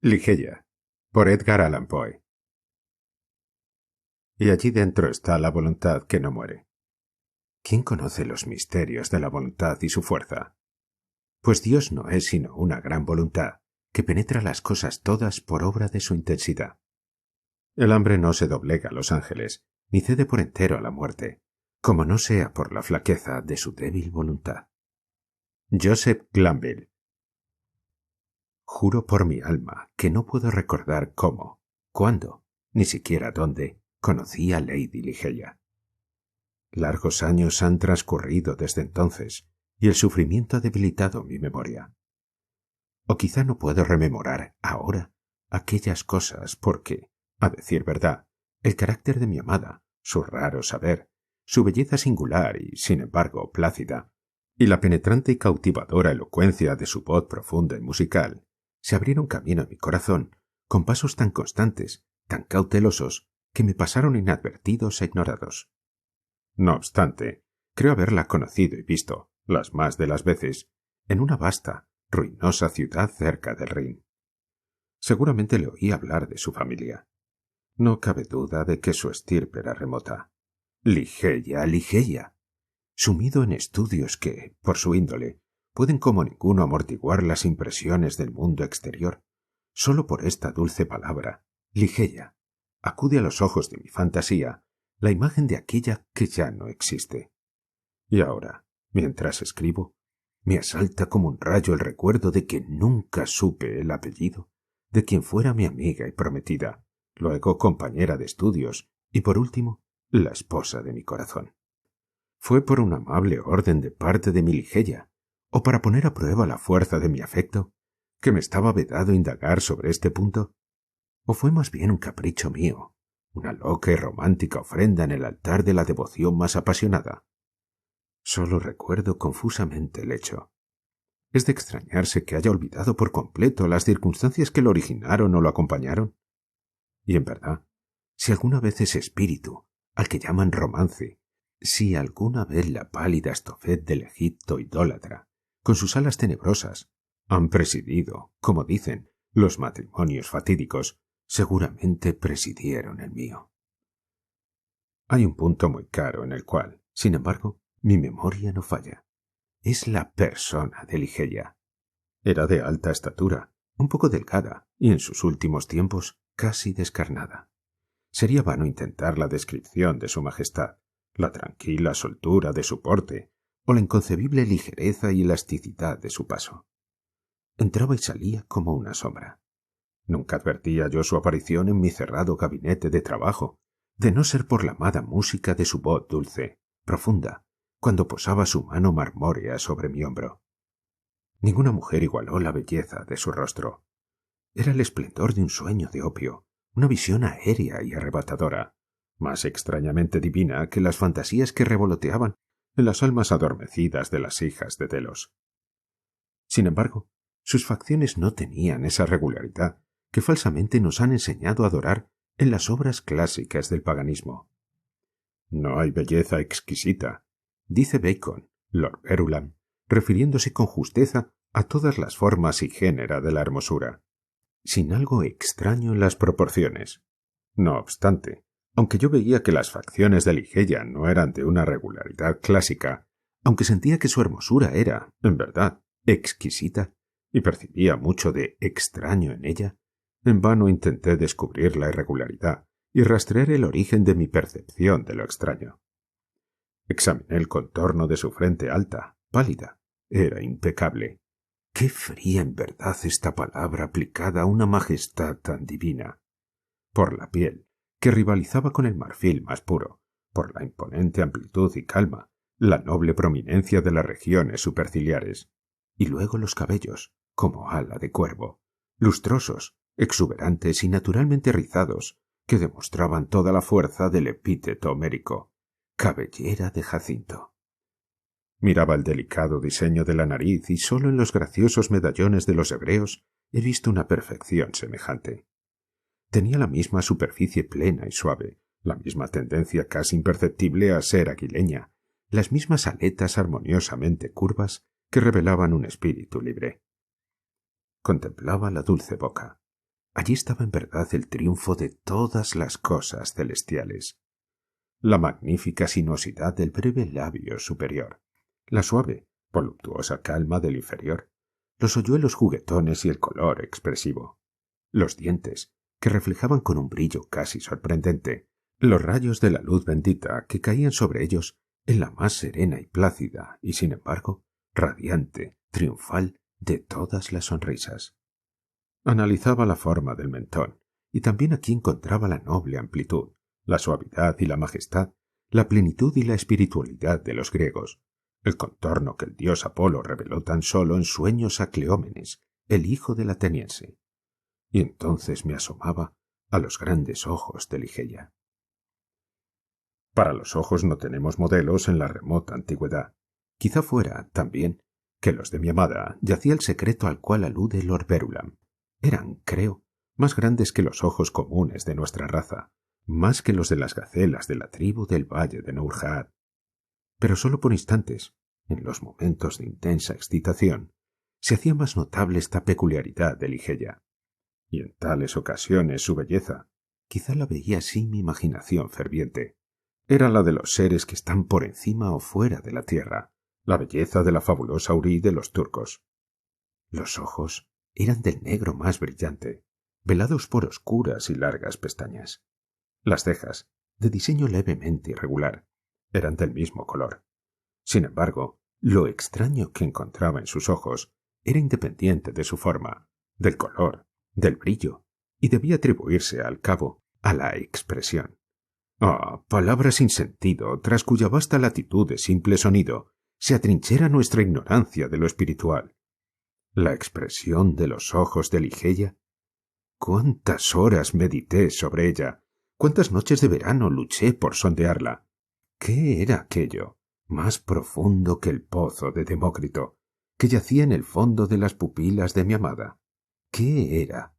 Ligeia, por Edgar Allan Poe. Y allí dentro está la voluntad que no muere. ¿Quién conoce los misterios de la voluntad y su fuerza? Pues Dios no es sino una gran voluntad que penetra las cosas todas por obra de su intensidad. El hambre no se doblega a los ángeles, ni cede por entero a la muerte, como no sea por la flaqueza de su débil voluntad. Joseph Glanville. Juro por mi alma que no puedo recordar cómo, cuándo, ni siquiera dónde conocí a Lady Ligeia. Largos años han transcurrido desde entonces y el sufrimiento ha debilitado mi memoria. O quizá no puedo rememorar ahora aquellas cosas porque, a decir verdad, el carácter de mi amada, su raro saber, su belleza singular y, sin embargo, plácida, y la penetrante y cautivadora elocuencia de su voz profunda y musical, se abrieron camino en mi corazón con pasos tan constantes, tan cautelosos, que me pasaron inadvertidos e ignorados. No obstante, creo haberla conocido y visto, las más de las veces, en una vasta, ruinosa ciudad cerca del Rin. Seguramente le oí hablar de su familia. No cabe duda de que su estirpe era remota. Ligeia, Ligeia. Sumido en estudios que, por su índole, pueden como ninguno amortiguar las impresiones del mundo exterior, sólo por esta dulce palabra, Ligeia, acude a los ojos de mi fantasía la imagen de aquella que ya no existe. Y ahora, mientras escribo, me asalta como un rayo el recuerdo de que nunca supe el apellido de quien fuera mi amiga y prometida, luego compañera de estudios y, por último, la esposa de mi corazón. ¿Fue por una amable orden de parte de mi Ligeia, o para poner a prueba la fuerza de mi afecto, que me estaba vedado indagar sobre este punto? ¿O fue más bien un capricho mío, una loca y romántica ofrenda en el altar de la devoción más apasionada? Solo recuerdo confusamente el hecho. ¿Es de extrañarse que haya olvidado por completo las circunstancias que lo originaron o lo acompañaron? Y en verdad, si alguna vez ese espíritu, al que llaman romance, si alguna vez la pálida Estofet del Egipto idólatra, con sus alas tenebrosas, han presidido, como dicen, los matrimonios fatídicos, seguramente presidieron el mío. Hay un punto muy caro en el cual, sin embargo, mi memoria no falla. Es la persona de Ligeia. Era de alta estatura, un poco delgada y en sus últimos tiempos casi descarnada. Sería vano intentar la descripción de su majestad, la tranquila soltura de su porte o la inconcebible ligereza y elasticidad de su paso. Entraba y salía como una sombra. Nunca advertía yo su aparición en mi cerrado gabinete de trabajo, de no ser por la amada música de su voz dulce, profunda, cuando posaba su mano marmórea sobre mi hombro. Ninguna mujer igualó la belleza de su rostro. Era el esplendor de un sueño de opio, una visión aérea y arrebatadora, más extrañamente divina que las fantasías que revoloteaban en las almas adormecidas de las hijas de Delos. Sin embargo, sus facciones no tenían esa regularidad que falsamente nos han enseñado a adorar en las obras clásicas del paganismo. No hay belleza exquisita, dice Bacon, Lord Verulam, refiriéndose con justeza a todas las formas y génera de la hermosura, sin algo extraño en las proporciones. No obstante, aunque yo veía que las facciones de Ligeia no eran de una regularidad clásica, aunque sentía que su hermosura era, en verdad, exquisita, y percibía mucho de extraño en ella, en vano intenté descubrir la irregularidad y rastrear el origen de mi percepción de lo extraño. Examiné el contorno de su frente alta, pálida. Era impecable. Qué fría en verdad esta palabra aplicada a una majestad tan divina. Por la piel, que rivalizaba con el marfil más puro, por la imponente amplitud y calma, la noble prominencia de las regiones superciliares, y luego los cabellos, como ala de cuervo, lustrosos, exuberantes y naturalmente rizados, que demostraban toda la fuerza del epíteto homérico, cabellera de jacinto. Miraba el delicado diseño de la nariz y sólo en los graciosos medallones de los hebreos he visto una perfección semejante. Tenía la misma superficie plena y suave, la misma tendencia casi imperceptible a ser aguileña, las mismas aletas armoniosamente curvas que revelaban un espíritu libre. Contemplaba la dulce boca, Allí estaba en verdad el triunfo de todas las cosas celestiales. La magnífica sinuosidad del breve labio superior, la suave, voluptuosa calma del inferior, los hoyuelos juguetones y el color expresivo, los dientes, que reflejaban con un brillo casi sorprendente los rayos de la luz bendita que caían sobre ellos en la más serena y plácida y, sin embargo, radiante, triunfal de todas las sonrisas. Analizaba la forma del mentón, y también aquí encontraba la noble amplitud, la suavidad y la majestad, la plenitud y la espiritualidad de los griegos, el contorno que el dios Apolo reveló tan solo en sueños a Cleómenes, el hijo del ateniense. Y entonces me asomaba a los grandes ojos de Ligeia. Para los ojos no tenemos modelos en la remota antigüedad. Quizá fuera, también, que los de mi amada yacía el secreto al cual alude Lord Verulam. Eran, creo, más grandes que los ojos comunes de nuestra raza, más que los de las gacelas de la tribu del valle de Nourjahad. Pero solo por instantes, en los momentos de intensa excitación, se hacía más notable esta peculiaridad de Ligeia. Y en tales ocasiones su belleza, quizá la veía así mi imaginación ferviente, era la de los seres que están por encima o fuera de la tierra, la belleza de la fabulosa Hurí de los turcos. Los ojos eran del negro más brillante, velados por oscuras y largas pestañas. Las cejas, de diseño levemente irregular, eran del mismo color. Sin embargo, lo extraño que encontraba en sus ojos era independiente de su forma, del color, del brillo, y debía atribuirse, al cabo, a la expresión. Palabra sin sentido, tras cuya vasta latitud de simple sonido se atrinchera nuestra ignorancia de lo espiritual. La expresión de los ojos de Ligeia. Cuántas horas medité sobre ella, cuántas noches de verano luché por sondearla. ¿Qué era aquello, más profundo que el pozo de Demócrito, que yacía en el fondo de las pupilas de mi amada? ¿Qué era?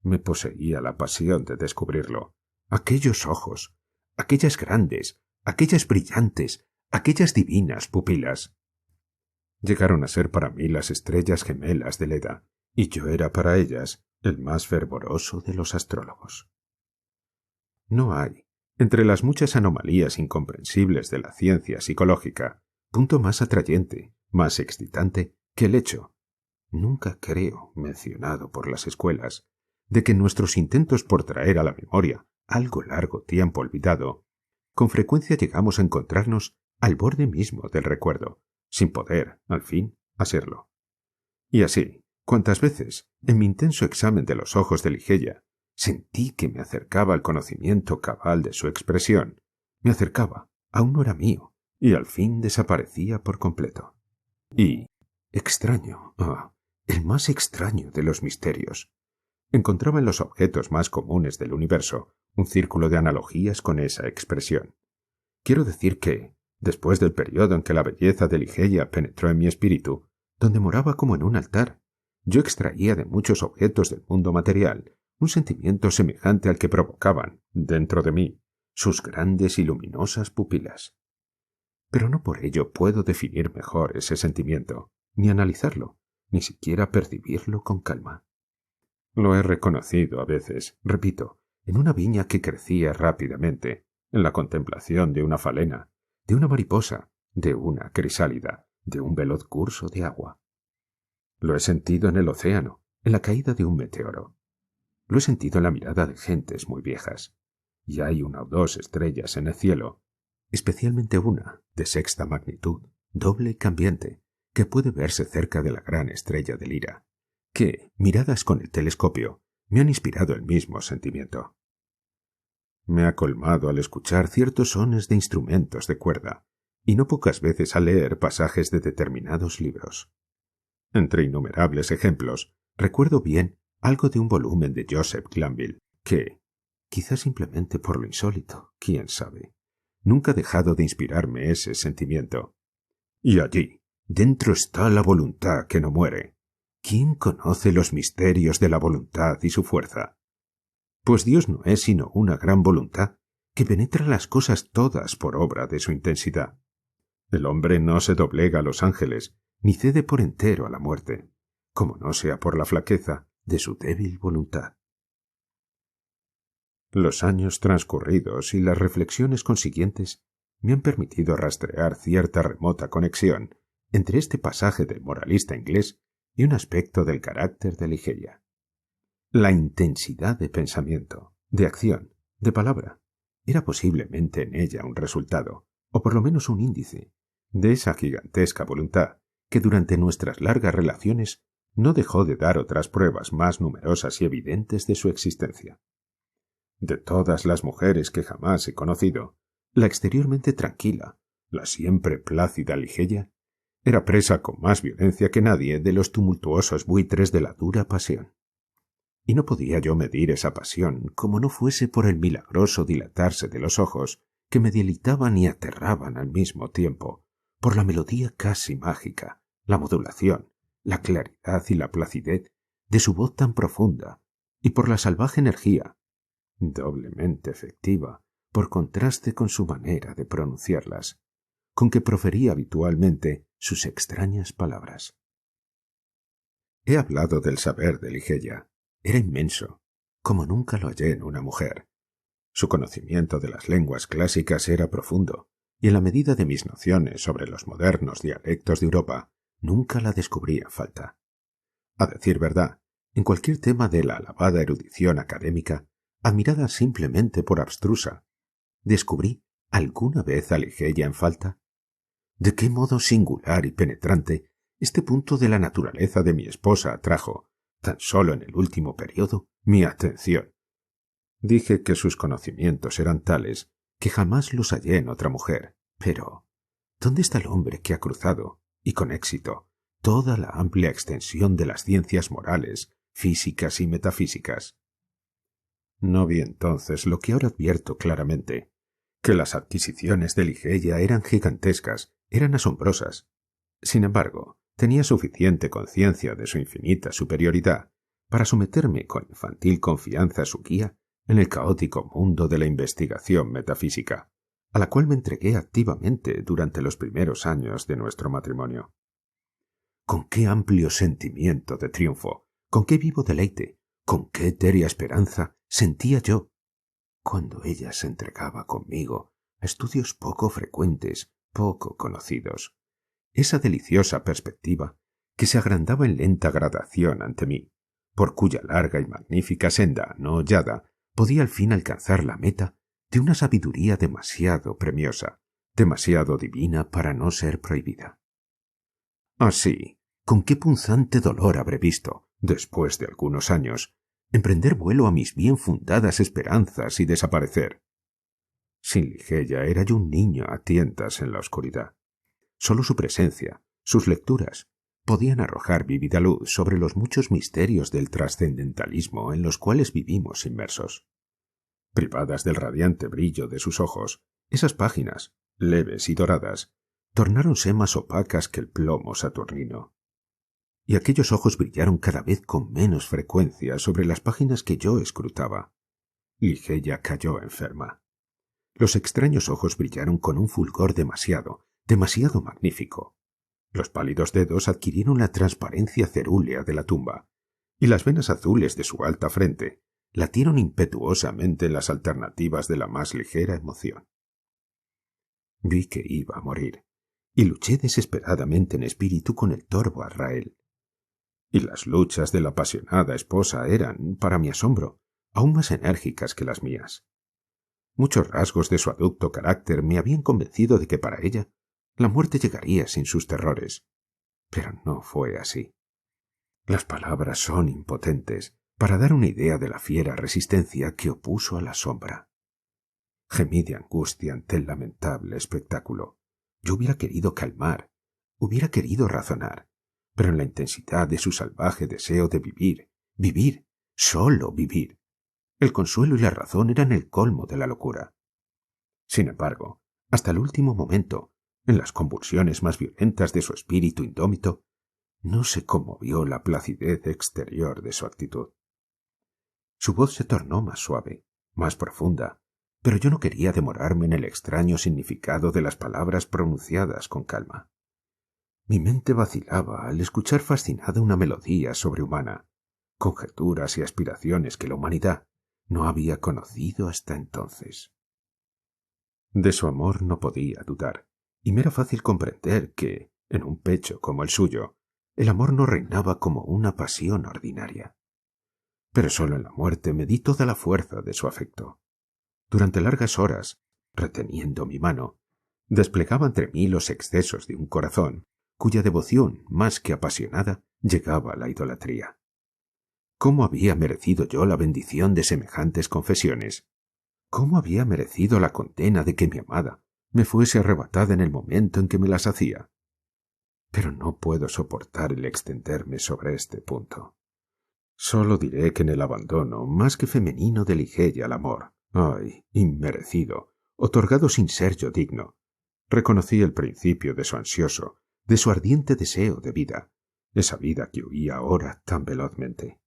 Me poseía la pasión de descubrirlo. Aquellos ojos, aquellas grandes, aquellas brillantes, aquellas divinas pupilas. Llegaron a ser para mí las estrellas gemelas de Leda, y yo era para ellas el más fervoroso de los astrólogos. No hay, entre las muchas anomalías incomprensibles de la ciencia psicológica, punto más atrayente, más excitante que el hecho, nunca creo mencionado por las escuelas, de que nuestros intentos por traer a la memoria algo largo tiempo olvidado, con frecuencia llegamos a encontrarnos al borde mismo del recuerdo, sin poder, al fin, hacerlo. Y así, cuantas veces, en mi intenso examen de los ojos de Ligeia, sentí que me acercaba al conocimiento cabal de su expresión, me acercaba, aún no era mío, y al fin desaparecía por completo. Y, extraño, el más extraño de los misterios, encontraba en los objetos más comunes del universo un círculo de analogías con esa expresión. Quiero decir que, después del periodo en que la belleza de Ligeia penetró en mi espíritu, donde moraba como en un altar, yo extraía de muchos objetos del mundo material un sentimiento semejante al que provocaban, dentro de mí, sus grandes y luminosas pupilas. Pero no por ello puedo definir mejor ese sentimiento, ni analizarlo, ni siquiera percibirlo con calma. Lo he reconocido a veces, repito, en una viña que crecía rápidamente, en la contemplación de una falena, de una mariposa, de una crisálida, de un veloz curso de agua. Lo he sentido en el océano, en la caída de un meteoro. Lo he sentido en la mirada de gentes muy viejas. Y hay una o dos estrellas en el cielo, especialmente una, de sexta magnitud, doble y cambiante, que puede verse cerca de la gran estrella de Lira, que, miradas con el telescopio, me han inspirado el mismo sentimiento. Me ha colmado al escuchar ciertos sones de instrumentos de cuerda, y no pocas veces al leer pasajes de determinados libros. Entre innumerables ejemplos, recuerdo bien algo de un volumen de Joseph Glanville, que, quizás simplemente por lo insólito, quién sabe, nunca ha dejado de inspirarme ese sentimiento. Y allí, dentro está la voluntad que no muere. ¿Quién conoce los misterios de la voluntad y su fuerza? Pues Dios no es sino una gran voluntad que penetra las cosas todas por obra de su intensidad. El hombre no se doblega a los ángeles, ni cede por entero a la muerte, como no sea por la flaqueza de su débil voluntad. Los años transcurridos y las reflexiones consiguientes me han permitido rastrear cierta remota conexión entre este pasaje del moralista inglés y un aspecto del carácter de Ligeia. La intensidad de pensamiento, de acción, de palabra, era posiblemente en ella un resultado, o por lo menos un índice, de esa gigantesca voluntad que durante nuestras largas relaciones no dejó de dar otras pruebas más numerosas y evidentes de su existencia. De todas las mujeres que jamás he conocido, la exteriormente tranquila, la siempre plácida Ligeia, era presa con más violencia que nadie de los tumultuosos buitres de la dura pasión. Y no podía yo medir esa pasión como no fuese por el milagroso dilatarse de los ojos que me deleitaban y aterraban al mismo tiempo, por la melodía casi mágica, la modulación, la claridad y la placidez de su voz tan profunda, y por la salvaje energía, doblemente efectiva, por contraste con su manera de pronunciarlas, con que profería habitualmente sus extrañas palabras. He hablado del saber de Ligeia. Era inmenso, como nunca lo hallé en una mujer. Su conocimiento de las lenguas clásicas era profundo, y en la medida de mis nociones sobre los modernos dialectos de Europa, nunca la descubría falta. A decir verdad, en cualquier tema de la alabada erudición académica, admirada simplemente por abstrusa, ¿descubrí alguna vez a Ligeia en falta? ¿De qué modo singular y penetrante este punto de la naturaleza de mi esposa atrajo, tan solo en el último periodo, mi atención? Dije que sus conocimientos eran tales que jamás los hallé en otra mujer, pero ¿dónde está el hombre que ha cruzado, y con éxito, toda la amplia extensión de las ciencias morales, físicas y metafísicas? No vi entonces lo que ahora advierto claramente, que las adquisiciones de Ligeia eran gigantescas, eran asombrosas. Sin embargo, tenía suficiente conciencia de su infinita superioridad para someterme con infantil confianza a su guía en el caótico mundo de la investigación metafísica, a la cual me entregué activamente durante los primeros años de nuestro matrimonio. Con qué amplio sentimiento de triunfo, con qué vivo deleite, con qué etérea esperanza sentía yo cuando ella se entregaba conmigo a estudios poco frecuentes, poco conocidos. Esa deliciosa perspectiva que se agrandaba en lenta gradación ante mí, por cuya larga y magnífica senda no hollada podía al fin alcanzar la meta de una sabiduría demasiado premiosa, demasiado divina para no ser prohibida. Así, con qué punzante dolor habré visto, después de algunos años, emprender vuelo a mis bien fundadas esperanzas y desaparecer. Sin Ligeia era yo un niño a tientas en la oscuridad. Solo su presencia, sus lecturas, podían arrojar vívida luz sobre los muchos misterios del trascendentalismo en los cuales vivimos inmersos. Privadas del radiante brillo de sus ojos, esas páginas, leves y doradas, tornáronse más opacas que el plomo saturnino. Y aquellos ojos brillaron cada vez con menos frecuencia sobre las páginas que yo escrutaba. Ligeia cayó enferma. Los extraños ojos brillaron con un fulgor demasiado magnífico. Los pálidos dedos adquirieron la transparencia cerúlea de la tumba, y las venas azules de su alta frente latieron impetuosamente en las alternativas de la más ligera emoción. Vi que iba a morir, y luché desesperadamente en espíritu con el torvo Azrael. Y las luchas de la apasionada esposa eran, para mi asombro, aún más enérgicas que las mías. Muchos rasgos de su aducto carácter me habían convencido de que para ella la muerte llegaría sin sus terrores, pero no fue así. Las palabras son impotentes para dar una idea de la fiera resistencia que opuso a la sombra. Gemí de angustia ante el lamentable espectáculo. Yo hubiera querido calmar, hubiera querido razonar, pero en la intensidad de su salvaje deseo de vivir, solo vivir, el consuelo y la razón eran el colmo de la locura. Sin embargo, hasta el último momento, en las convulsiones más violentas de su espíritu indómito, no se conmovió la placidez exterior de su actitud. Su voz se tornó más suave, más profunda, pero yo no quería demorarme en el extraño significado de las palabras pronunciadas con calma. Mi mente vacilaba al escuchar fascinada una melodía sobrehumana, conjeturas y aspiraciones que la humanidad, no había conocido hasta entonces. De su amor no podía dudar, y me era fácil comprender que, en un pecho como el suyo, el amor no reinaba como una pasión ordinaria. Pero solo en la muerte me di toda la fuerza de su afecto. Durante largas horas, reteniendo mi mano, desplegaba entre mí los excesos de un corazón cuya devoción, más que apasionada, llegaba a la idolatría. ¿Cómo había merecido yo la bendición de semejantes confesiones? ¿Cómo había merecido la condena de que mi amada me fuese arrebatada en el momento en que me las hacía? Pero no puedo soportar el extenderme sobre este punto. Solo diré que en el abandono, más que femenino de Ligeia al amor, ay, inmerecido, otorgado sin ser yo digno, reconocí el principio de su ansioso, de su ardiente deseo de vida, esa vida que huía ahora tan velozmente.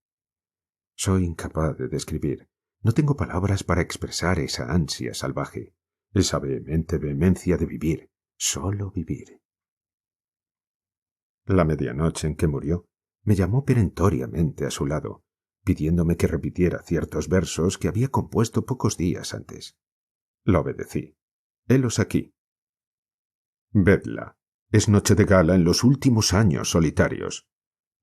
Soy incapaz de describir, no tengo palabras para expresar esa ansia salvaje, esa vehemente vehemencia de vivir, solo vivir. La medianoche en que murió, me llamó perentoriamente a su lado, pidiéndome que repitiera ciertos versos que había compuesto pocos días antes. La obedecí. Helos aquí. Vedla. Es noche de gala en los últimos años solitarios.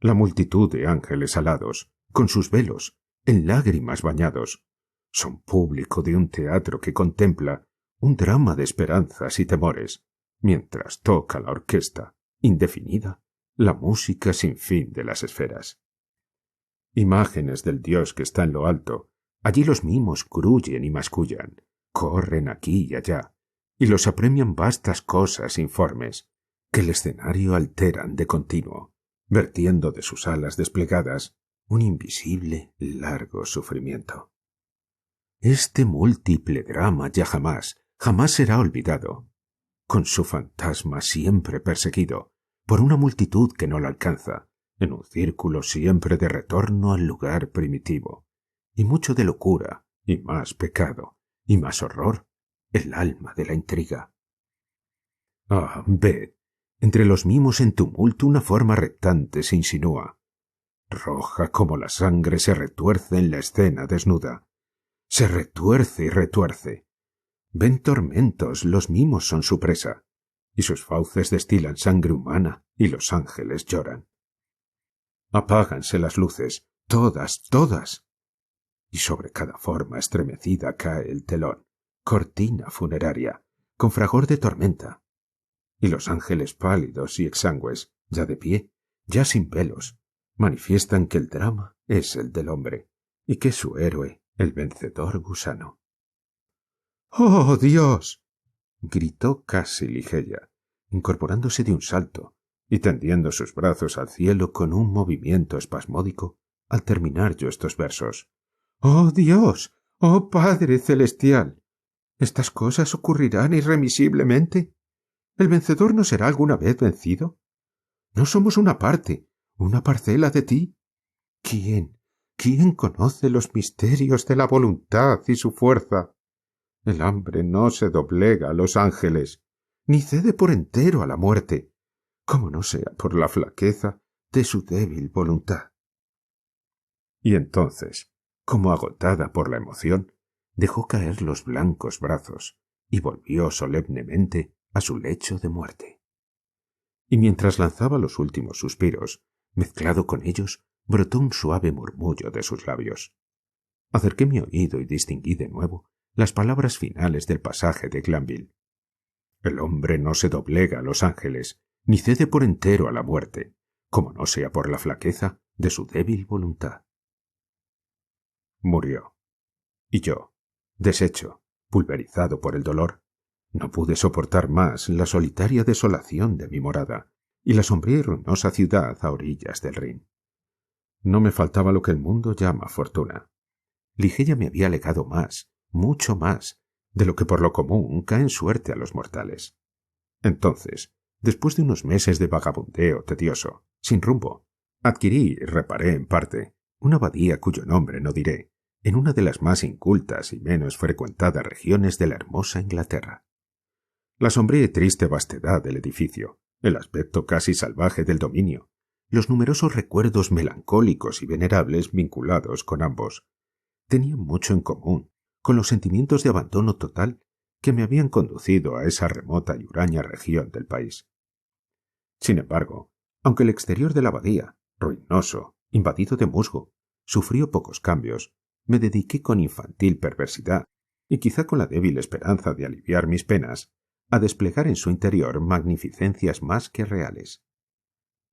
La multitud de ángeles alados, con sus velos, en lágrimas bañados, son público de un teatro que contempla un drama de esperanzas y temores, mientras toca la orquesta, indefinida, la música sin fin de las esferas. Imágenes del Dios que está en lo alto, allí los mimos grullen y mascullan, corren aquí y allá, y los apremian vastas cosas informes, que el escenario alteran de continuo, vertiendo de sus alas desplegadas un invisible largo sufrimiento. Este múltiple drama ya jamás será olvidado, con su fantasma siempre perseguido por una multitud que no lo alcanza, en un círculo siempre de retorno al lugar primitivo, y mucho de locura, y más pecado, y más horror, el alma de la intriga. Ah, ved, entre los mimos en tumulto una forma reptante se insinúa. Roja como la sangre se retuerce en la escena desnuda. Se retuerce y retuerce. Ven tormentos, los mimos son su presa, y sus fauces destilan sangre humana, y los ángeles lloran. Apáganse las luces, todas, todas, y sobre cada forma estremecida cae el telón, cortina funeraria, con fragor de tormenta, y los ángeles pálidos y exangües, ya de pie, ya sin velos, manifiestan que el drama es el del hombre, y que su héroe, el vencedor gusano. ¡Oh, Dios! Gritó casi Ligeia, incorporándose de un salto y tendiendo sus brazos al cielo con un movimiento espasmódico al terminar yo estos versos. ¡Oh, Dios! ¡Oh, Padre celestial! ¿Estas cosas ocurrirán irremisiblemente? ¿El vencedor no será alguna vez vencido? ¿No somos una parte, una parcela de ti? ¿Quién conoce los misterios de la voluntad y su fuerza? El hambre no se doblega a los ángeles, ni cede por entero a la muerte, como no sea por la flaqueza de su débil voluntad. Y entonces, como agotada por la emoción, dejó caer los blancos brazos y volvió solemnemente a su lecho de muerte. Y mientras lanzaba los últimos suspiros, mezclado con ellos, brotó un suave murmullo de sus labios. Acerqué mi oído y distinguí de nuevo las palabras finales del pasaje de Glanville. El hombre no se doblega a los ángeles, ni cede por entero a la muerte, como no sea por la flaqueza de su débil voluntad. Murió. Y yo, deshecho, pulverizado por el dolor, no pude soportar más la solitaria desolación de mi morada y la sombría y ruinosa ciudad a orillas del Rin. No me faltaba lo que el mundo llama fortuna. Ligeia me había legado más, mucho más, de lo que por lo común cae en suerte a los mortales. Entonces, después de unos meses de vagabundeo tedioso, sin rumbo, adquirí y reparé en parte una abadía cuyo nombre no diré, en una de las más incultas y menos frecuentadas regiones de la hermosa Inglaterra. La sombría y triste vastedad del edificio, el aspecto casi salvaje del dominio, los numerosos recuerdos melancólicos y venerables vinculados con ambos, tenían mucho en común con los sentimientos de abandono total que me habían conducido a esa remota y huraña región del país. Sin embargo, aunque el exterior de la abadía, ruinoso, invadido de musgo, sufrió pocos cambios, me dediqué con infantil perversidad, y quizá con la débil esperanza de aliviar mis penas, a desplegar en su interior magnificencias más que reales.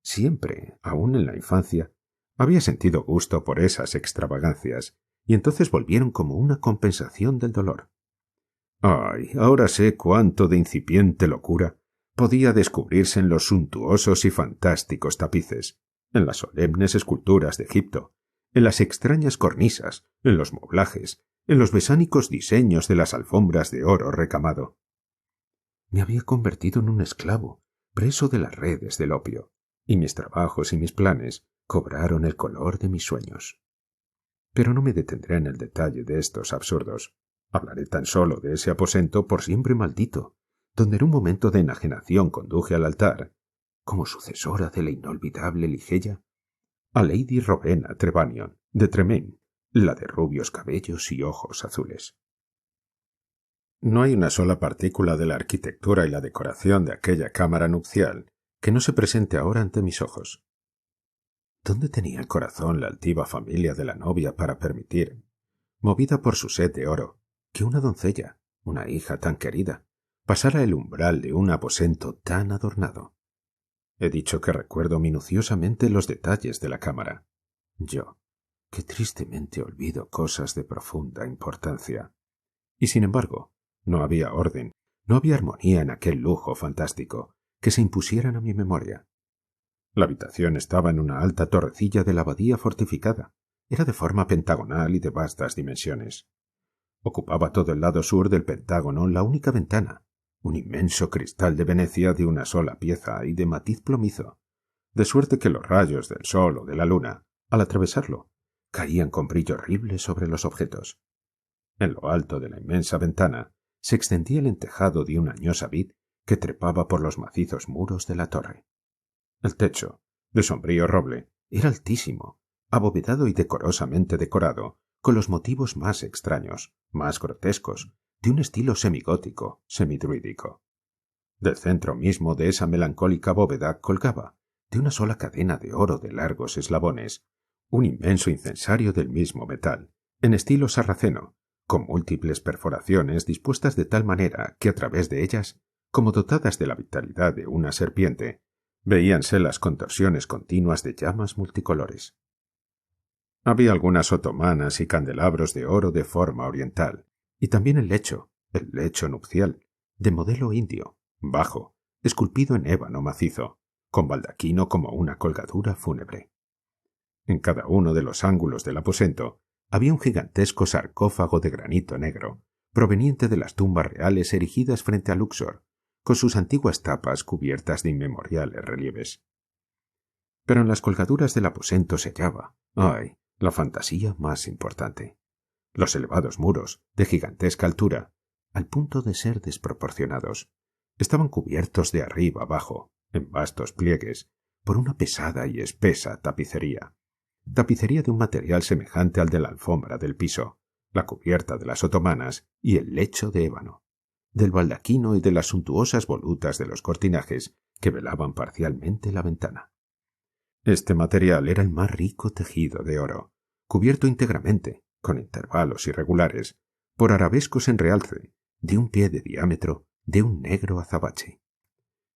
Siempre, aun en la infancia, había sentido gusto por esas extravagancias, y entonces volvieron como una compensación del dolor. Ay, ahora sé cuánto de incipiente locura podía descubrirse en los suntuosos y fantásticos tapices, en las solemnes esculturas de Egipto, en las extrañas cornisas, en los moblajes, en los besánicos diseños de las alfombras de oro recamado. Me había convertido en un esclavo, preso de las redes del opio, y mis trabajos y mis planes cobraron el color de mis sueños. Pero no me detendré en el detalle de estos absurdos. Hablaré tan solo de ese aposento por siempre maldito, donde en un momento de enajenación conduje al altar, como sucesora de la inolvidable Ligeia, a Lady Rowena Trevanion de Tremaine, la de rubios cabellos y ojos azules. No hay una sola partícula de la arquitectura y la decoración de aquella cámara nupcial que no se presente ahora ante mis ojos. ¿Dónde tenía el corazón la altiva familia de la novia para permitir, movida por su sed de oro, que una doncella, una hija tan querida, pasara el umbral de un aposento tan adornado? He dicho que recuerdo minuciosamente los detalles de la cámara. Yo, que tristemente olvido cosas de profunda importancia. Y sin embargo, no había orden, no había armonía en aquel lujo fantástico que se impusieran a mi memoria. La habitación estaba en una alta torrecilla de la abadía fortificada. Era de forma pentagonal y de vastas dimensiones. Ocupaba todo el lado sur del pentágono la única ventana, un inmenso cristal de Venecia de una sola pieza y de matiz plomizo, de suerte que los rayos del sol o de la luna, al atravesarlo, caían con brillo horrible sobre los objetos. En lo alto de la inmensa ventana se extendía el entejado de una añosa vid que trepaba por los macizos muros de la torre. El techo, de sombrío roble, era altísimo, abovedado y decorosamente decorado con los motivos más extraños, más grotescos, de un estilo semigótico, semidruídico. Del centro mismo de esa melancólica bóveda colgaba, de una sola cadena de oro de largos eslabones, un inmenso incensario del mismo metal, en estilo sarraceno, con múltiples perforaciones dispuestas de tal manera que a través de ellas, como dotadas de la vitalidad de una serpiente, veíanse las contorsiones continuas de llamas multicolores. Había algunas otomanas y candelabros de oro de forma oriental, y también el lecho nupcial, de modelo indio, bajo, esculpido en ébano macizo, con baldaquino como una colgadura fúnebre. En cada uno de los ángulos del aposento había un gigantesco sarcófago de granito negro, proveniente de las tumbas reales erigidas frente a Luxor, con sus antiguas tapas cubiertas de inmemoriales relieves. Pero en las colgaduras del aposento se hallaba, ¡ay!, la fantasía más importante. Los elevados muros, de gigantesca altura, al punto de ser desproporcionados, estaban cubiertos de arriba abajo, en vastos pliegues, por una pesada y espesa tapicería de un material semejante al de la alfombra del piso, la cubierta de las otomanas y el lecho de ébano, del baldaquino y de las suntuosas volutas de los cortinajes que velaban parcialmente la ventana. Este material era el más rico tejido de oro, cubierto íntegramente, con intervalos irregulares, por arabescos en realce, de un pie de diámetro, de un negro azabache.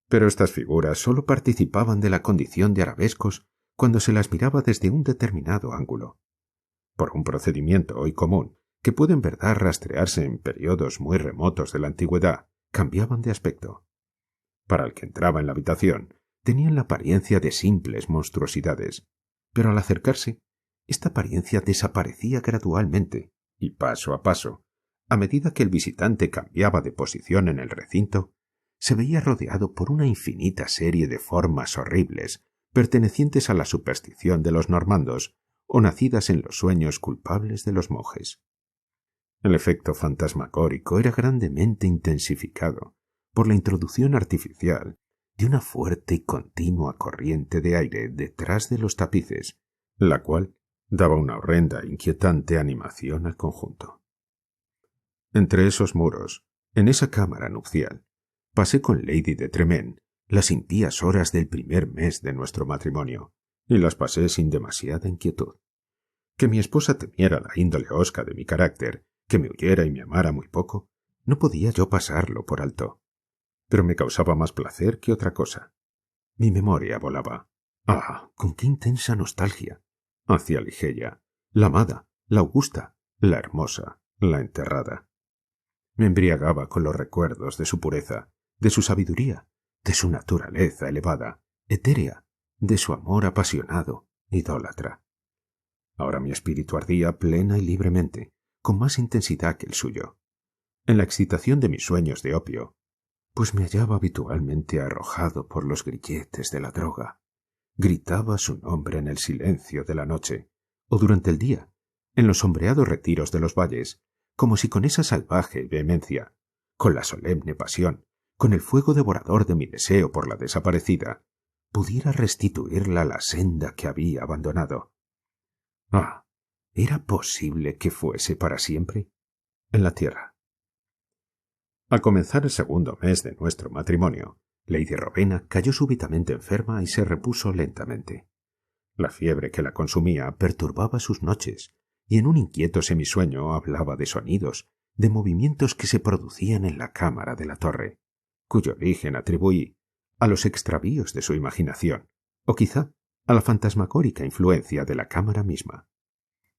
Pero estas figuras sólo participaban de la condición de arabescos cuando se las miraba desde un determinado ángulo. Por un procedimiento hoy común, que puede en verdad rastrearse en periodos muy remotos de la antigüedad, cambiaban de aspecto. Para el que entraba en la habitación, tenían la apariencia de simples monstruosidades, pero al acercarse, esta apariencia desaparecía gradualmente, y paso a paso, a medida que el visitante cambiaba de posición en el recinto, se veía rodeado por una infinita serie de formas horribles, pertenecientes a la superstición de los normandos o nacidas en los sueños culpables de los monjes. El efecto fantasmagórico era grandemente intensificado por la introducción artificial de una fuerte y continua corriente de aire detrás de los tapices, la cual, daba una horrenda e inquietante animación al conjunto. Entre esos muros, en esa cámara nupcial, pasé con Lady de Tremaine las impías horas del primer mes de nuestro matrimonio, y las pasé sin demasiada inquietud. Que mi esposa temiera la índole hosca de mi carácter, que me huyera y me amara muy poco, no podía yo pasarlo por alto. Pero me causaba más placer que otra cosa. Mi memoria volaba. ¡Ah, con qué intensa nostalgia! Hacia Ligeia, la amada, la augusta, la hermosa, la enterrada. Me embriagaba con los recuerdos de su pureza, de su sabiduría, de su naturaleza elevada, etérea, de su amor apasionado, idólatra. Ahora mi espíritu ardía plena y libremente, con más intensidad que el suyo, en la excitación de mis sueños de opio, pues me hallaba habitualmente arrojado por los grilletes de la droga. Gritaba su nombre en el silencio de la noche, o durante el día, en los sombreados retiros de los valles, como si con esa salvaje vehemencia, con la solemne pasión, con el fuego devorador de mi deseo por la desaparecida, pudiera restituirla a la senda que había abandonado. Ah, ¿era posible que fuese para siempre? En la tierra. Al comenzar el segundo mes de nuestro matrimonio, Lady Rowena cayó súbitamente enferma y se repuso lentamente. La fiebre que la consumía perturbaba sus noches, y en un inquieto semisueño hablaba de sonidos, de movimientos que se producían en la cámara de la torre, cuyo origen atribuí a los extravíos de su imaginación, o quizá a la fantasmagórica influencia de la cámara misma.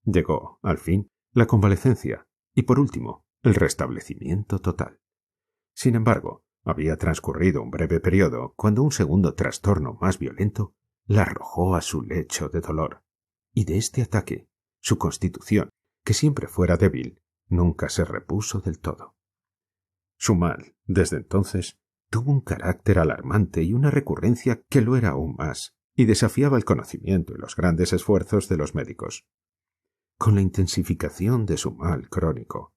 Llegó, al fin, la convalecencia y, por último, el restablecimiento total. Sin embargo, había transcurrido un breve periodo cuando un segundo trastorno más violento la arrojó a su lecho de dolor, y de este ataque, su constitución, que siempre fuera débil, nunca se repuso del todo. Su mal, desde entonces, tuvo un carácter alarmante y una recurrencia que lo era aún más, y desafiaba el conocimiento y los grandes esfuerzos de los médicos. Con la intensificación de su mal crónico,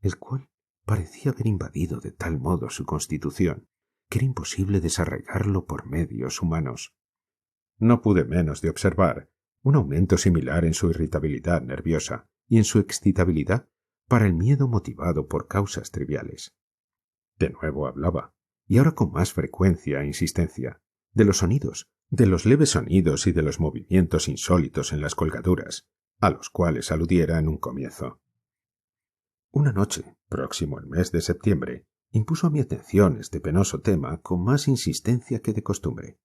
el cual parecía haber invadido de tal modo su constitución que era imposible desarraigarlo por medios humanos. No pude menos de observar un aumento similar en su irritabilidad nerviosa y en su excitabilidad para el miedo motivado por causas triviales. De nuevo hablaba, y ahora con más frecuencia e insistencia, de los sonidos, de los leves sonidos y de los movimientos insólitos en las colgaduras, a los cuales aludiera en un comienzo. Una noche, próximo el mes de septiembre, impuso a mi atención este penoso tema con más insistencia que de costumbre.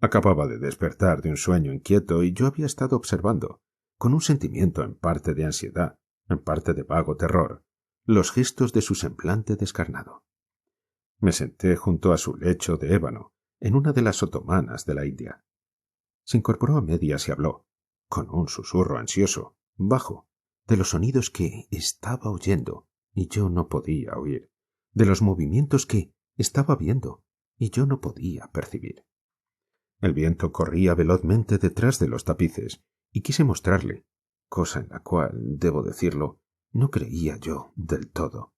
Acababa de despertar de un sueño inquieto y yo había estado observando, con un sentimiento en parte de ansiedad, en parte de vago terror, los gestos de su semblante descarnado. Me senté junto a su lecho de ébano, en una de las otomanas de la India. Se incorporó a medias y habló, con un susurro ansioso, bajo, de los sonidos que estaba oyendo y yo no podía oír, de los movimientos que estaba viendo y yo no podía percibir. El viento corría velozmente detrás de los tapices y quise mostrarle, cosa en la cual, debo decirlo, no creía yo del todo,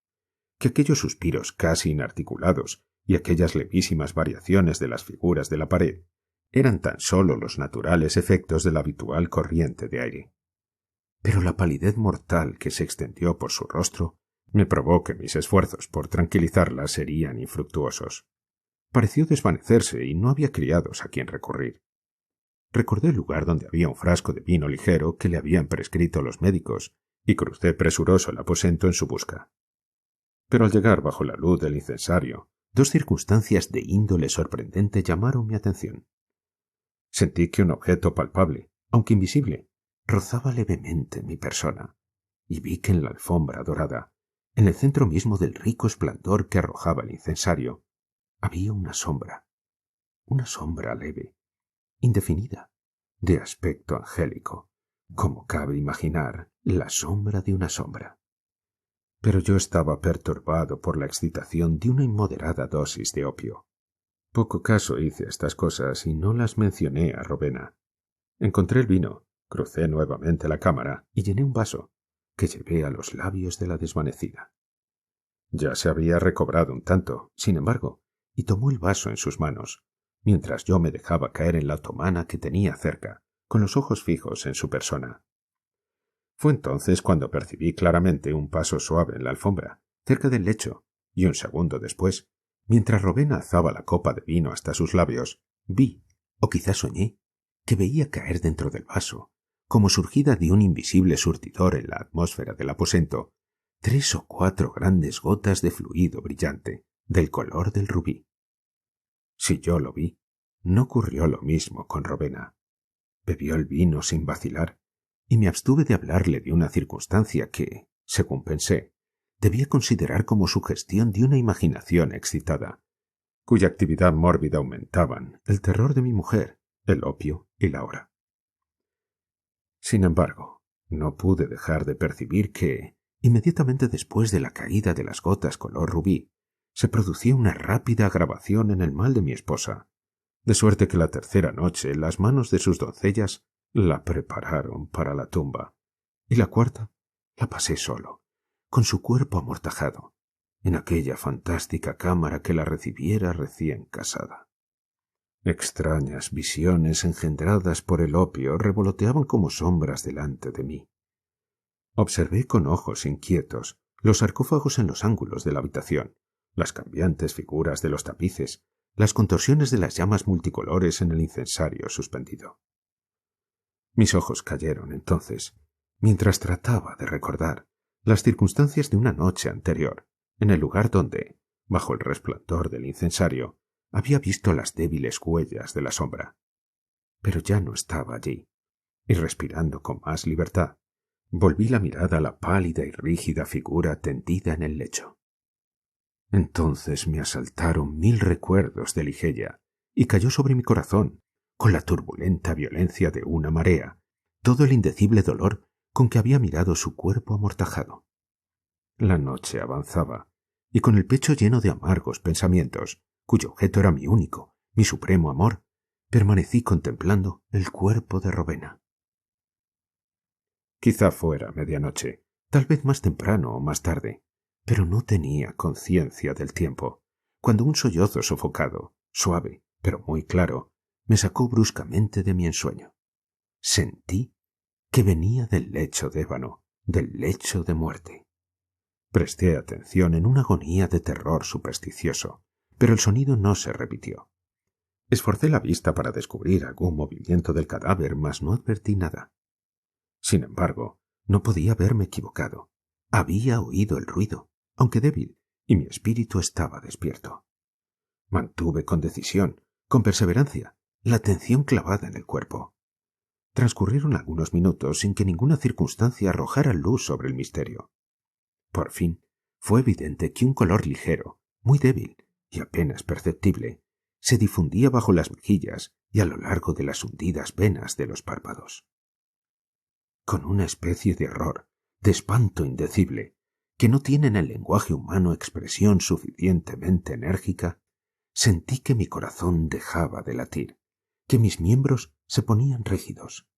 que aquellos suspiros casi inarticulados y aquellas levísimas variaciones de las figuras de la pared eran tan solo los naturales efectos de la habitual corriente de aire. Pero la palidez mortal que se extendió por su rostro me probó que mis esfuerzos por tranquilizarla serían infructuosos. Pareció desvanecerse y no había criados a quien recurrir. Recordé el lugar donde había un frasco de vino ligero que le habían prescrito los médicos y crucé presuroso el aposento en su busca. Pero al llegar bajo la luz del incensario, dos circunstancias de índole sorprendente llamaron mi atención. Sentí que un objeto palpable, aunque invisible, rozaba levemente mi persona, y vi que en la alfombra dorada, en el centro mismo del rico esplendor que arrojaba el incensario, había una sombra leve, indefinida, de aspecto angélico, como cabe imaginar la sombra de una sombra. Pero yo estaba perturbado por la excitación de una inmoderada dosis de opio. Poco caso hice a estas cosas y no las mencioné a Rowena. Encontré el vino, crucé nuevamente la cámara y llené un vaso, que llevé a los labios de la desvanecida. Ya se había recobrado un tanto, sin embargo, y tomó el vaso en sus manos, mientras yo me dejaba caer en la otomana que tenía cerca, con los ojos fijos en su persona. Fue entonces cuando percibí claramente un paso suave en la alfombra, cerca del lecho, y un segundo después, mientras Rowena alzaba la copa de vino hasta sus labios, vi, o quizás soñé, que veía caer dentro del vaso, como surgida de un invisible surtidor en la atmósfera del aposento, 3 o 4 grandes gotas de fluido brillante, del color del rubí. Si yo lo vi, no ocurrió lo mismo con Rowena. Bebió el vino sin vacilar, y me abstuve de hablarle de una circunstancia que, según pensé, debía considerar como sugestión de una imaginación excitada, cuya actividad mórbida aumentaban el terror de mi mujer, el opio y la hora. Sin embargo, no pude dejar de percibir que, inmediatamente después de la caída de las gotas color rubí, se producía una rápida agravación en el mal de mi esposa, de suerte que la tercera noche las manos de sus doncellas la prepararon para la tumba, y la cuarta la pasé solo, con su cuerpo amortajado, en aquella fantástica cámara que la recibiera recién casada. Extrañas visiones engendradas por el opio revoloteaban como sombras delante de mí. Observé con ojos inquietos los sarcófagos en los ángulos de la habitación, las cambiantes figuras de los tapices, las contorsiones de las llamas multicolores en el incensario suspendido. Mis ojos cayeron entonces, mientras trataba de recordar las circunstancias de una noche anterior, en el lugar donde, bajo el resplandor del incensario, había visto las débiles huellas de la sombra. Pero ya no estaba allí, y respirando con más libertad, volví la mirada a la pálida y rígida figura tendida en el lecho. Entonces me asaltaron 1000 recuerdos de Ligeia, y cayó sobre mi corazón, con la turbulenta violencia de una marea, todo el indecible dolor con que había mirado su cuerpo amortajado. La noche avanzaba, y con el pecho lleno de amargos pensamientos, cuyo objeto era mi único, mi supremo amor, permanecí contemplando el cuerpo de Rowena. Quizá fuera medianoche, tal vez más temprano o más tarde, pero no tenía conciencia del tiempo, cuando un sollozo sofocado, suave, pero muy claro, me sacó bruscamente de mi ensueño. Sentí que venía del lecho de ébano, del lecho de muerte. Presté atención en una agonía de terror supersticioso, pero el sonido no se repitió. Esforcé la vista para descubrir algún movimiento del cadáver, mas no advertí nada. Sin embargo, no podía haberme equivocado. Había oído el ruido, aunque débil, y mi espíritu estaba despierto. Mantuve con decisión, con perseverancia, la atención clavada en el cuerpo. Transcurrieron algunos minutos sin que ninguna circunstancia arrojara luz sobre el misterio. Por fin, fue evidente que un color ligero, muy débil y apenas perceptible, se difundía bajo las mejillas y a lo largo de las hundidas venas de los párpados. Con una especie de horror, de espanto indecible, que no tiene en el lenguaje humano expresión suficientemente enérgica, sentí que mi corazón dejaba de latir, que mis miembros se ponían rígidos.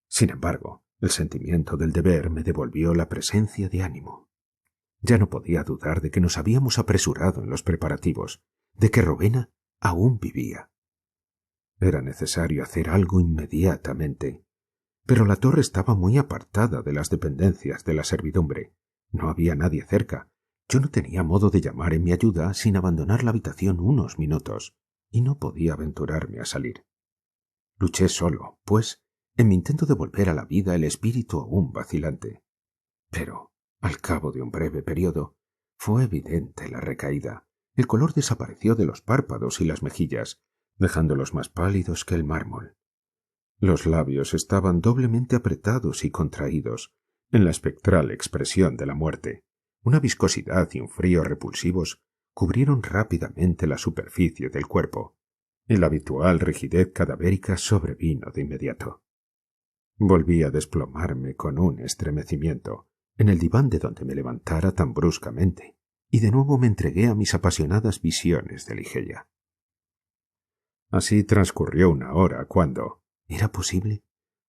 Sin embargo, el sentimiento del deber me devolvió la presencia de ánimo. Ya no podía dudar de que nos habíamos apresurado en los preparativos, de que Rowena aún vivía. Era necesario hacer algo inmediatamente, pero la torre estaba muy apartada de las dependencias de la servidumbre. No había nadie cerca. Yo no tenía modo de llamar en mi ayuda sin abandonar la habitación unos minutos, y no podía aventurarme a salir. Luché solo, pues, en mi intento de volver a la vida el espíritu aún vacilante. Pero, al cabo de un breve periodo, fue evidente la recaída. El color desapareció de los párpados y las mejillas, dejándolos más pálidos que el mármol. Los labios estaban doblemente apretados y contraídos, en la espectral expresión de la muerte. Una viscosidad y un frío repulsivos cubrieron rápidamente la superficie del cuerpo, y la habitual rigidez cadavérica sobrevino de inmediato. Volví a desplomarme con un estremecimiento en el diván de donde me levantara tan bruscamente, y de nuevo me entregué a mis apasionadas visiones de Ligeia. Así transcurrió una hora cuando, ¿era posible?,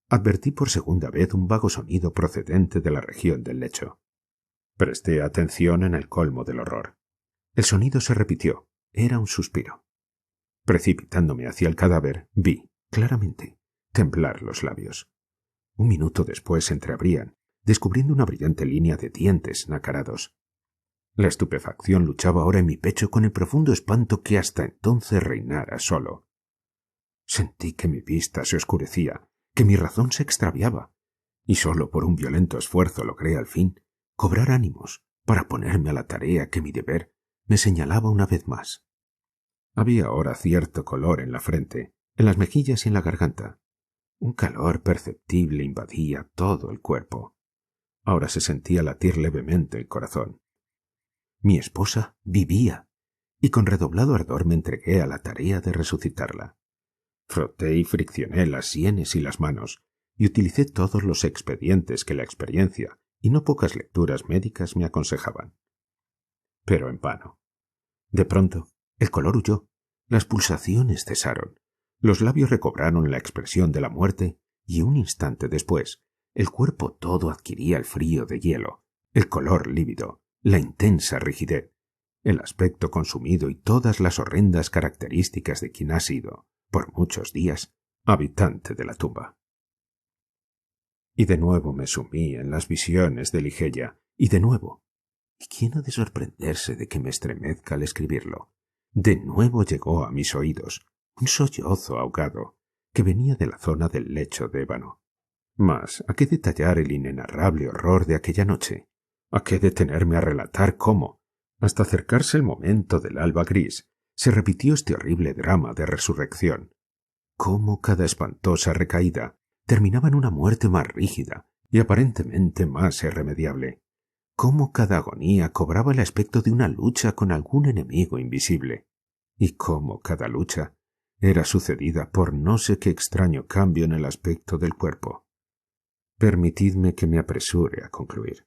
advertí por segunda vez un vago sonido procedente de la región del lecho. Presté atención en el colmo del horror. El sonido se repitió. Era un suspiro. Precipitándome hacia el cadáver, vi, claramente, temblar los labios. Un minuto después se entreabrían descubriendo una brillante línea de dientes nacarados. La estupefacción luchaba ahora en mi pecho con el profundo espanto que hasta entonces reinara solo. Sentí que mi vista se oscurecía, que mi razón se extraviaba, y solo por un violento esfuerzo logré al fin cobrar ánimos para ponerme a la tarea que mi deber me señalaba una vez más. Había ahora cierto color en la frente, en las mejillas y en la garganta. Un calor perceptible invadía todo el cuerpo. Ahora se sentía latir levemente el corazón. Mi esposa vivía, y con redoblado ardor me entregué a la tarea de resucitarla. Froté y friccioné las sienes y las manos, y utilicé todos los expedientes que la experiencia y no pocas lecturas médicas me aconsejaban. Pero en vano. De pronto, el color huyó, las pulsaciones cesaron, los labios recobraron la expresión de la muerte y un instante después, el cuerpo todo adquiría el frío de hielo, el color lívido, la intensa rigidez, el aspecto consumido y todas las horrendas características de quien ha sido, por muchos días, habitante de la tumba. Y de nuevo me sumí en las visiones de Ligeia, y de nuevo, ¿y quién ha de sorprenderse de que me estremezca al escribirlo? De nuevo llegó a mis oídos un sollozo ahogado que venía de la zona del lecho de ébano. Mas, ¿a qué detallar el inenarrable horror de aquella noche? ¿A qué detenerme a relatar cómo, hasta acercarse el momento del alba gris, se repitió este horrible drama de resurrección? Cómo cada espantosa recaída terminaba en una muerte más rígida y aparentemente más irremediable. Cómo cada agonía cobraba el aspecto de una lucha con algún enemigo invisible. Y cómo cada lucha era sucedida por no sé qué extraño cambio en el aspecto del cuerpo. Permitidme que me apresure a concluir.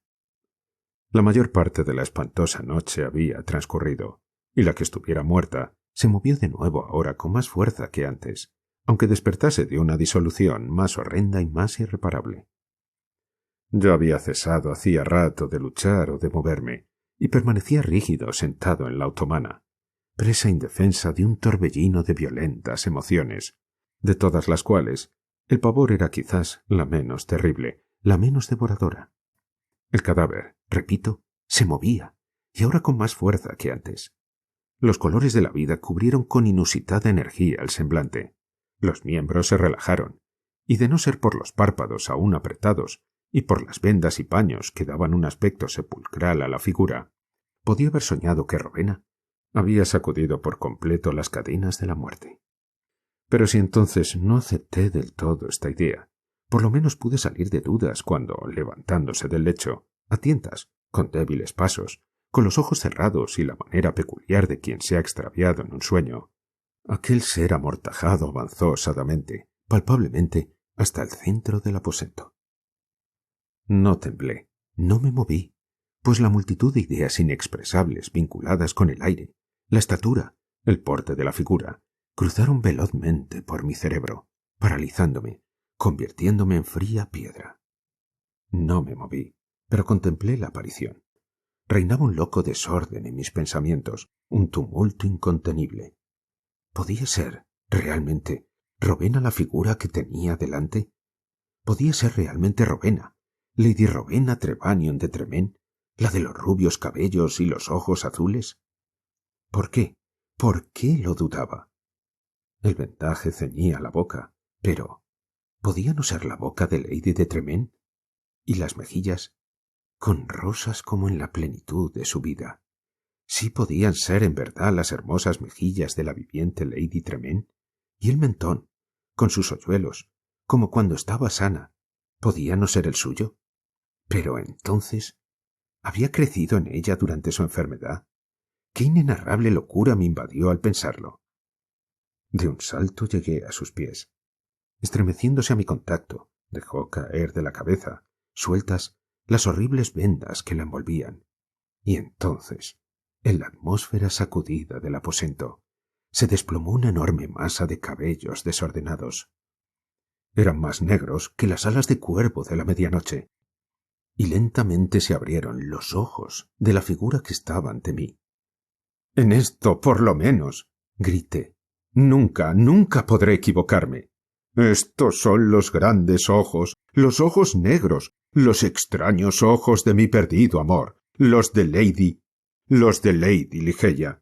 La mayor parte de la espantosa noche había transcurrido, y la que estuviera muerta se movió de nuevo ahora con más fuerza que antes, aunque despertase de una disolución más horrenda y más irreparable. Yo había cesado hacía rato de luchar o de moverme, y permanecía rígido sentado en la otomana, presa indefensa de un torbellino de violentas emociones, de todas las cuales el pavor era quizás la menos terrible, la menos devoradora. El cadáver, repito, se movía, y ahora con más fuerza que antes. Los colores de la vida cubrieron con inusitada energía el semblante. Los miembros se relajaron, y de no ser por los párpados aún apretados y por las vendas y paños que daban un aspecto sepulcral a la figura, podía haber soñado que Rowena había sacudido por completo las cadenas de la muerte. Pero si entonces no acepté del todo esta idea, por lo menos pude salir de dudas cuando, levantándose del lecho, a tientas, con débiles pasos, con los ojos cerrados y la manera peculiar de quien se ha extraviado en un sueño, aquel ser amortajado avanzó osadamente, palpablemente, hasta el centro del aposento. No temblé, no me moví, pues la multitud de ideas inexpresables vinculadas con el aire, la estatura, el porte de la figura, cruzaron velozmente por mi cerebro, paralizándome, convirtiéndome en fría piedra. No me moví, pero contemplé la aparición. Reinaba un loco desorden en mis pensamientos, un tumulto incontenible. ¿Podía ser, realmente, Rowena la figura que tenía delante? ¿Podía ser realmente Rowena, Lady Rowena Trevanion de Tremaine, la de los rubios cabellos y los ojos azules? ¿Por qué? ¿Por qué lo dudaba? El vendaje ceñía la boca, pero ¿podía no ser la boca de Lady de Tremaine? Y las mejillas, con rosas como en la plenitud de su vida. ¿Sí podían ser en verdad las hermosas mejillas de la viviente Lady Tremaine? Y el mentón, con sus hoyuelos, como cuando estaba sana, ¿podía no ser el suyo? Pero entonces, ¿había crecido en ella durante su enfermedad? ¿Qué inenarrable locura me invadió al pensarlo? De un salto llegué a sus pies. Estremeciéndose a mi contacto, dejó caer de la cabeza, sueltas, las horribles vendas que la envolvían. Y entonces, en la atmósfera sacudida del aposento, se desplomó una enorme masa de cabellos desordenados. Eran más negros que las alas de cuervo de la medianoche, y lentamente se abrieron los ojos de la figura que estaba ante mí. «En esto, por lo menos», grité, «nunca, nunca podré equivocarme. Estos son los grandes ojos, los ojos negros, los extraños ojos de mi perdido amor, los de Lady Ligeia.